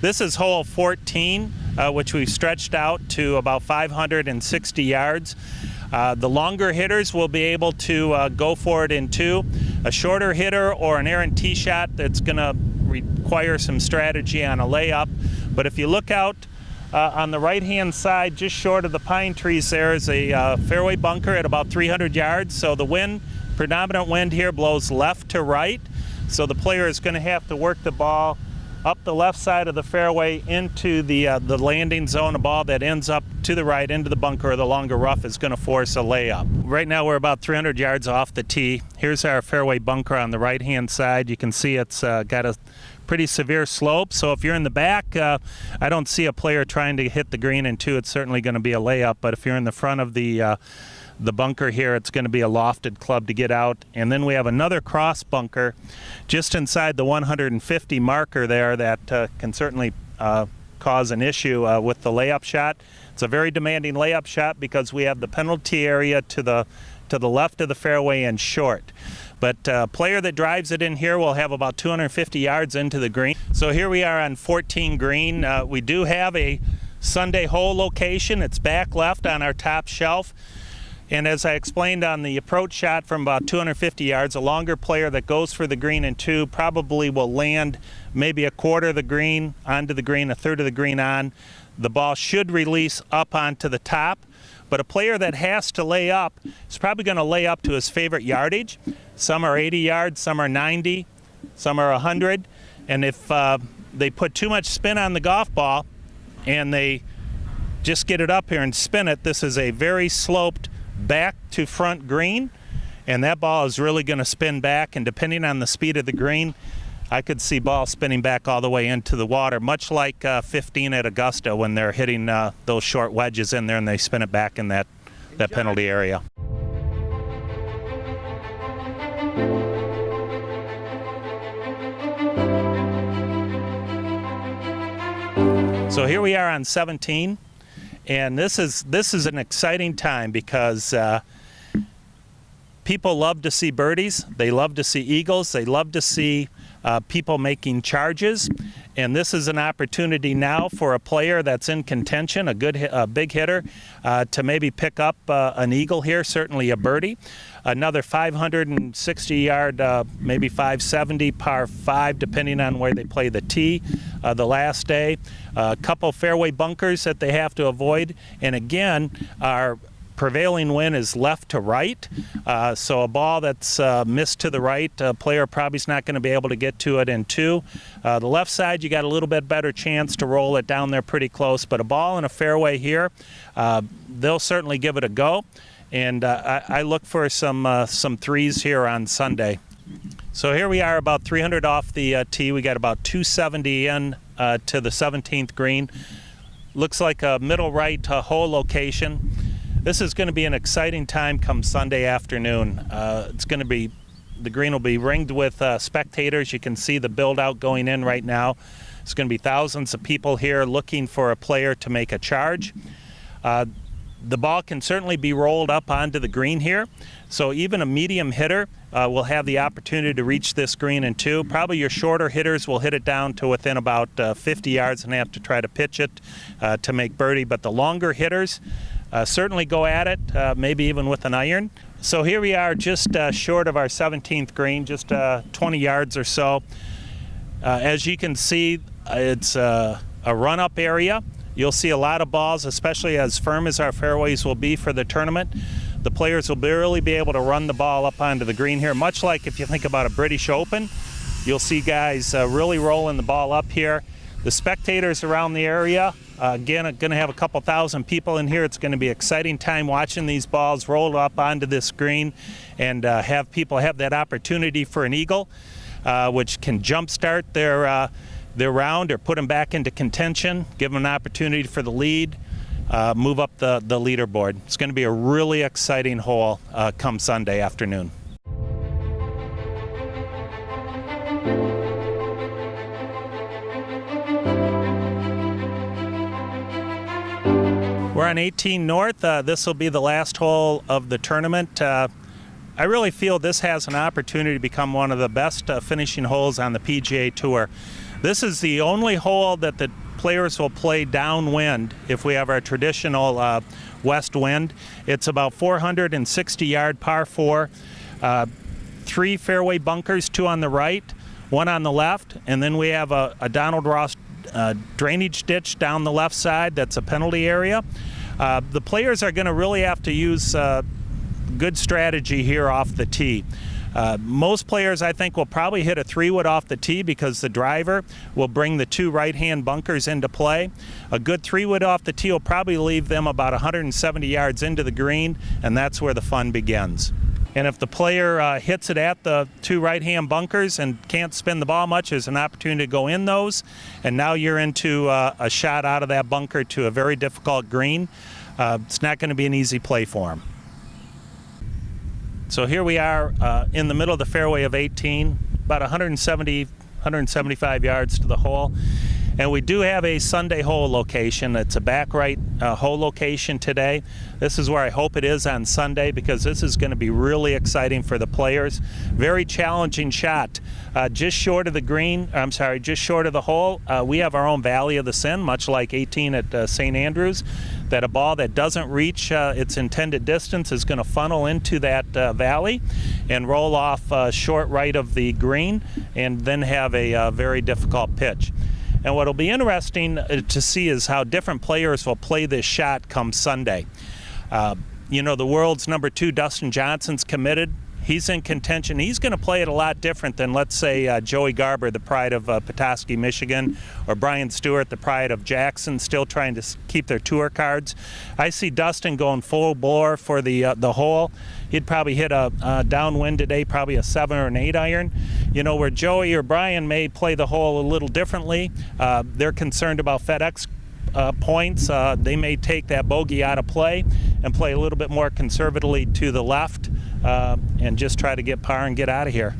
This is hole 14, which we've stretched out to about 560 yards. The longer hitters will be able to go for it in 2. A shorter hitter or an errant tee shot that's going to require some strategy on a layup. But if you look out on the right-hand side, just short of the pine trees, there is a fairway bunker at about 300 yards. So the wind, predominant wind here, blows left to right. So the player is going to have to work the ball up the left side of the fairway into the landing zone. A ball that ends up to the right into the bunker or the longer rough is going to force a layup. Right now we're about 300 yards off the tee. Here's our fairway bunker on the right-hand side. You can see it's got a pretty severe slope, so if you're in the back, I don't see a player trying to hit the green in 2. It's certainly going to be a layup, but if you're in the front of the bunker here, it's going to be a lofted club to get out. And then we have another cross bunker just inside the 150 marker there that can certainly cause an issue with the layup shot. It's a very demanding layup shot because we have the penalty area to the left of the fairway and short. But a player that drives it in here will have about 250 yards into the green. So here we are on 14 green. We do have a Sunday hole location. It's back left on our top shelf. And as I explained on the approach shot from about 250 yards, a longer player that goes for the green in 2 probably will land maybe a quarter of the green onto the green, a third of the green on. The ball should release up onto the top. But a player that has to lay up is probably going to lay up to his favorite yardage. Some are 80 yards, some are 90, some are 100. And if they put too much spin on the golf ball and they just get it up here and spin it, this is a very sloped back to front green, and that ball is really going to spin back, and depending on the speed of the green, I could see ball spinning back all the way into the water, much like 15 at Augusta when they're hitting those short wedges in there and they spin it back in that penalty area. So here we are on 17. And this is an exciting time because people love to see birdies, they love to see eagles, they love to see people making charges, and this is an opportunity now for a player that's in contention, a big hitter, to maybe pick up an eagle here, certainly a birdie. Another 560-yard, maybe 570 par 5, depending on where they play the tee the last day. A couple fairway bunkers that they have to avoid, and again, our prevailing wind is left to right, so a ball that's missed to the right, a player probably is not going to be able to get to it in 2. The left side, you got a little bit better chance to roll it down there pretty close, but a ball in a fairway here, they'll certainly give it a go. And I look for some threes here on Sunday. So here we are about 300 off the tee. We got about 270 in to the 17th green. Looks like a middle right hole location. This is going to be an exciting time come Sunday afternoon. The green will be ringed with spectators. You can see the build out going in right now. It's going to be thousands of people here looking for a player to make a charge. The ball can certainly be rolled up onto the green here, so even a medium hitter will have the opportunity to reach this green in 2. Probably your shorter hitters will hit it down to within about 50 yards and have to try to pitch it to make birdie, but the longer hitters certainly go at it, maybe even with an iron. So here we are just short of our 17th green, just 20 yards or so. As you can see, it's a run-up area. You'll see a lot of balls, especially as firm as our fairways will be for the tournament. The players will barely be able to run the ball up onto the green here, much like if you think about a British Open. You'll see guys really rolling the ball up here. The spectators around the area, again, are going to have a couple thousand people in here. It's going to be an exciting time watching these balls roll up onto this green and have people have that opportunity for an eagle, which can jumpstart their round or put them back into contention, give them an opportunity for the lead, move up the leaderboard. It's going to be a really exciting hole come Sunday afternoon. We're on 18 North. This will be the last hole of the tournament. I really feel this has an opportunity to become one of the best finishing holes on the PGA Tour. This is the only hole that the players will play downwind if we have our traditional west wind. It's about 460-yard par 4, 3 fairway bunkers, 2 on the right, 1 on the left, and then we have a Donald Ross drainage ditch down the left side that's a penalty area. The players are going to really have to use good strategy here off the tee. Most players, I think, will probably hit a 3-wood off the tee because the driver will bring the 2 right-hand bunkers into play. A good 3-wood off the tee will probably leave them about 170 yards into the green, and that's where the fun begins. And if the player hits it at the 2 right-hand bunkers and can't spin the ball much, there's an opportunity to go in those, and now you're into a shot out of that bunker to a very difficult green. It's not going to be an easy play for him. So here we are in the middle of the fairway of 18, about 175 yards to the hole. And we do have a Sunday hole location. It's a back right hole location today. This is where I hope it is on Sunday because this is going to be really exciting for the players. Very challenging shot. Just short of the green, I'm sorry, just short of the hole, we have our own Valley of the Sin, much like 18 at St. Andrews, that a ball that doesn't reach its intended distance is going to funnel into that valley and roll off short right of the green and then have a very difficult pitch. And what will be interesting to see is how different players will play this shot come Sunday. You know, the world's number 2, Dustin Johnson's committed. He's in contention. He's going to play it a lot different than, let's say, Joey Garber, the pride of Petoskey, Michigan, or Brian Stewart, the pride of Jackson, still trying to keep their tour cards. I see Dustin going full bore for the hole. He'd probably hit a downwind today, probably a 7 or an 8 iron. You know, where Joey or Brian may play the hole a little differently. They're concerned about FedEx points. They may take that bogey out of play and play a little bit more conservatively to the left and just try to get par and get out of here.